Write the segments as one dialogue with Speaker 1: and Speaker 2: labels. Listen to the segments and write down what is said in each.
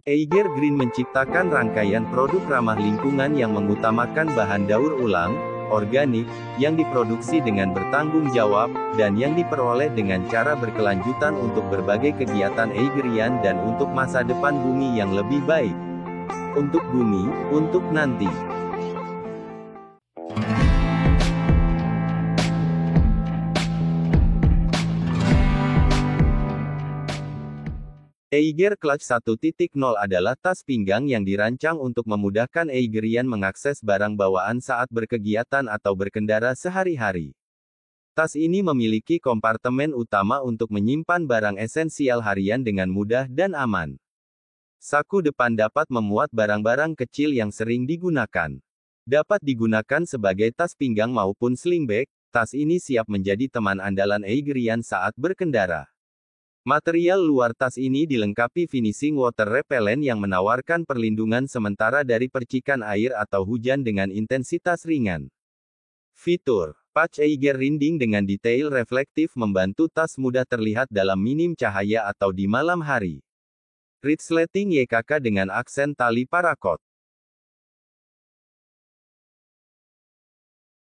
Speaker 1: Eiger Green menciptakan rangkaian produk ramah lingkungan yang mengutamakan bahan daur ulang, organik, yang diproduksi dengan bertanggung jawab, dan yang diperoleh dengan cara berkelanjutan untuk berbagai kegiatan Eigerian dan untuk masa depan bumi yang lebih baik. Untuk bumi, untuk nanti. Eiger Clutch 1.0 adalah tas pinggang yang dirancang untuk memudahkan Eigerian mengakses barang bawaan saat berkegiatan atau berkendara sehari-hari. Tas ini memiliki kompartemen utama untuk menyimpan barang esensial harian dengan mudah dan aman. Saku depan dapat memuat barang-barang kecil yang sering digunakan. Dapat digunakan sebagai tas pinggang maupun sling bag, tas ini siap menjadi teman andalan Eigerian saat berkendara. Material luar tas ini dilengkapi finishing water repellent yang menawarkan perlindungan sementara dari percikan air atau hujan dengan intensitas ringan. Fitur Patch Eiger Rinding dengan detail reflektif membantu tas mudah terlihat dalam minim cahaya atau di malam hari. Resleting YKK dengan aksen tali paracord.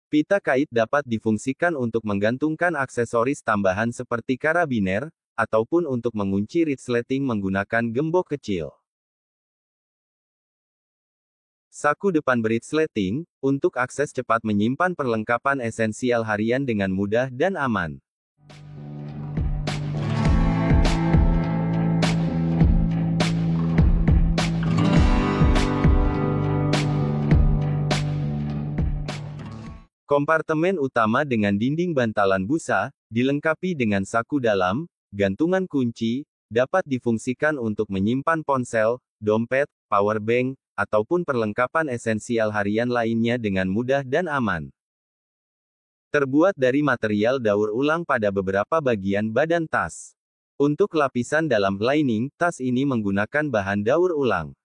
Speaker 1: Pita kait dapat difungsikan untuk menggantungkan aksesoris tambahan seperti karabiner, ataupun untuk mengunci resleting menggunakan gembok kecil. Saku depan beresleting, untuk akses cepat menyimpan perlengkapan esensial harian dengan mudah dan aman. Kompartemen utama dengan dinding bantalan busa, dilengkapi dengan saku dalam, gantungan kunci, dapat difungsikan untuk menyimpan ponsel, dompet, power bank, ataupun perlengkapan esensial harian lainnya dengan mudah dan aman. Terbuat dari material daur ulang pada beberapa bagian badan tas. Untuk lapisan dalam lining, tas ini menggunakan bahan daur ulang.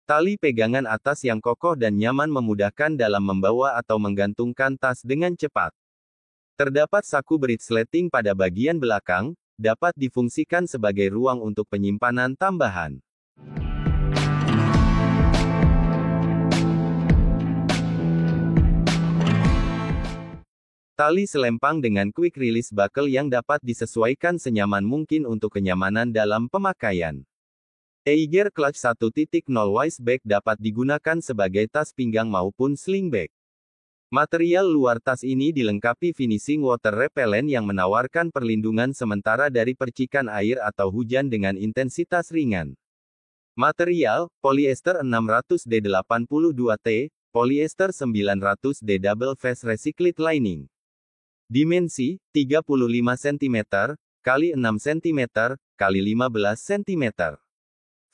Speaker 1: Tali pegangan atas yang kokoh dan nyaman memudahkan dalam membawa atau menggantungkan tas dengan cepat. Terdapat saku beresleting pada bagian belakang, dapat difungsikan sebagai ruang untuk penyimpanan tambahan. Tali selempang dengan quick release buckle yang dapat disesuaikan senyaman mungkin untuk kenyamanan dalam pemakaian. Eiger Clutch 1.0 Wise Bag dapat digunakan sebagai tas pinggang maupun sling bag. Material luar tas ini dilengkapi finishing water repellent yang menawarkan perlindungan sementara dari percikan air atau hujan dengan intensitas ringan. Material, polyester 600D82T, polyester 900D double face recycled lining. Dimensi, 35 cm, x 6 cm, x 15 cm.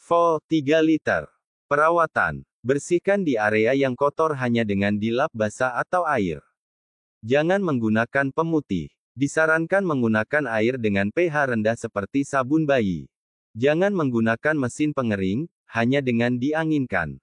Speaker 1: VO 3 liter. Perawatan. Bersihkan di area yang kotor hanya dengan dilap basah atau air. Jangan menggunakan pemutih. Disarankan menggunakan air dengan pH rendah seperti sabun bayi. Jangan menggunakan mesin pengering, hanya dengan dianginkan.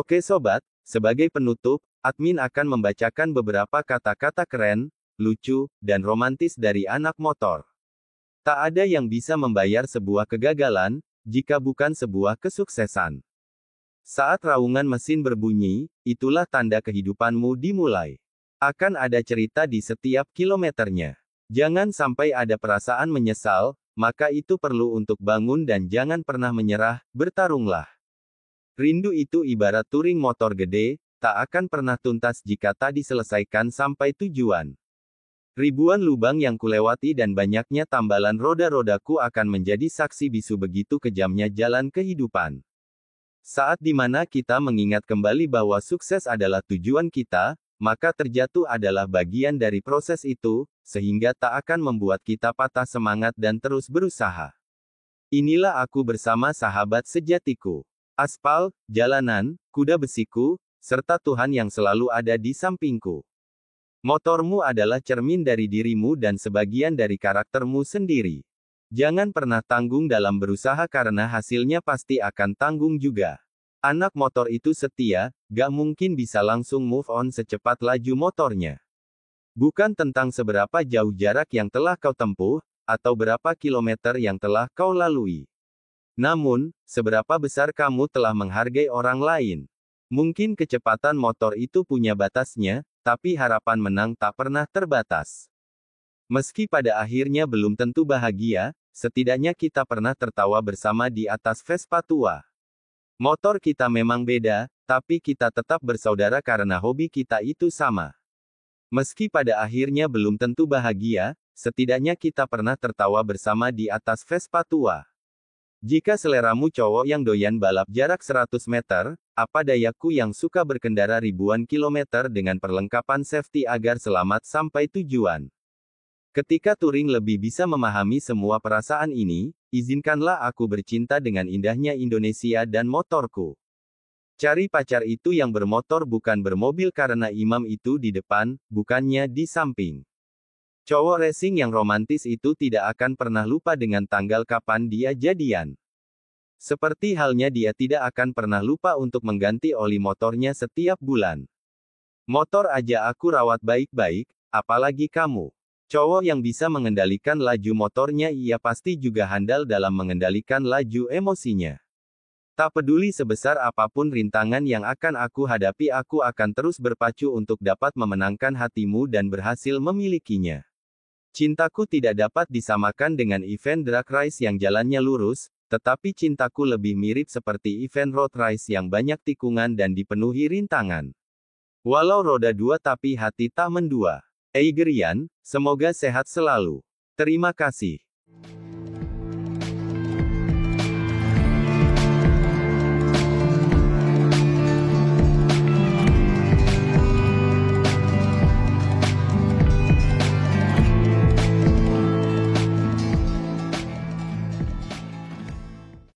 Speaker 1: Oke sobat, sebagai penutup, admin akan membacakan beberapa kata-kata keren, lucu, dan romantis dari anak motor. Tak ada yang bisa membayar sebuah kegagalan, jika bukan sebuah kesuksesan. Saat raungan mesin berbunyi, itulah tanda kehidupanmu dimulai. Akan ada cerita di setiap kilometernya. Jangan sampai ada perasaan menyesal, maka itu perlu untuk bangun dan jangan pernah menyerah, bertarunglah. Rindu itu ibarat touring motor gede, tak akan pernah tuntas jika tak diselesaikan sampai tujuan. Ribuan lubang yang kulewati dan banyaknya tambalan roda-rodaku akan menjadi saksi bisu begitu kejamnya jalan kehidupan. Saat dimana kita mengingat kembali bahwa sukses adalah tujuan kita, maka terjatuh adalah bagian dari proses itu, sehingga tak akan membuat kita patah semangat dan terus berusaha. Inilah aku bersama sahabat sejatiku. Aspal, jalanan, kuda besiku, serta Tuhan yang selalu ada di sampingku. Motormu adalah cermin dari dirimu dan sebagian dari karaktermu sendiri. Jangan pernah tanggung dalam berusaha karena hasilnya pasti akan tanggung juga. Anak motor itu setia, gak mungkin bisa langsung move on secepat laju motornya. Bukan tentang seberapa jauh jarak yang telah kau tempuh, atau berapa kilometer yang telah kau lalui. Namun, seberapa besar kamu telah menghargai orang lain. Mungkin kecepatan motor itu punya batasnya, tapi harapan menang tak pernah terbatas. Meski pada akhirnya belum tentu bahagia, setidaknya kita pernah tertawa bersama di atas Vespa tua. Motor kita memang beda, tapi kita tetap bersaudara karena hobi kita itu sama. Meski pada akhirnya belum tentu bahagia, setidaknya kita pernah tertawa bersama di atas Vespa tua. Jika seleramu cowok yang doyan balap jarak 100 meter, apa dayaku yang suka berkendara ribuan kilometer dengan perlengkapan safety agar selamat sampai tujuan. Ketika touring lebih bisa memahami semua perasaan ini, izinkanlah aku bercinta dengan indahnya Indonesia dan motorku. Cari pacar itu yang bermotor bukan bermobil karena imam itu di depan, bukannya di samping. Cowok racing yang romantis itu tidak akan pernah lupa dengan tanggal kapan dia jadian. Seperti halnya dia tidak akan pernah lupa untuk mengganti oli motornya setiap bulan. Motor aja aku rawat baik-baik, apalagi kamu. Cowok yang bisa mengendalikan laju motornya ia pasti juga handal dalam mengendalikan laju emosinya. Tak peduli sebesar apapun rintangan yang akan aku hadapi, aku akan terus berpacu untuk dapat memenangkan hatimu dan berhasil memilikinya. Cintaku tidak dapat disamakan dengan event drag race yang jalannya lurus, tetapi cintaku lebih mirip seperti event road race yang banyak tikungan dan dipenuhi rintangan. Walau roda dua tapi hati tak mendua. Eigerian, semoga sehat selalu. Terima kasih.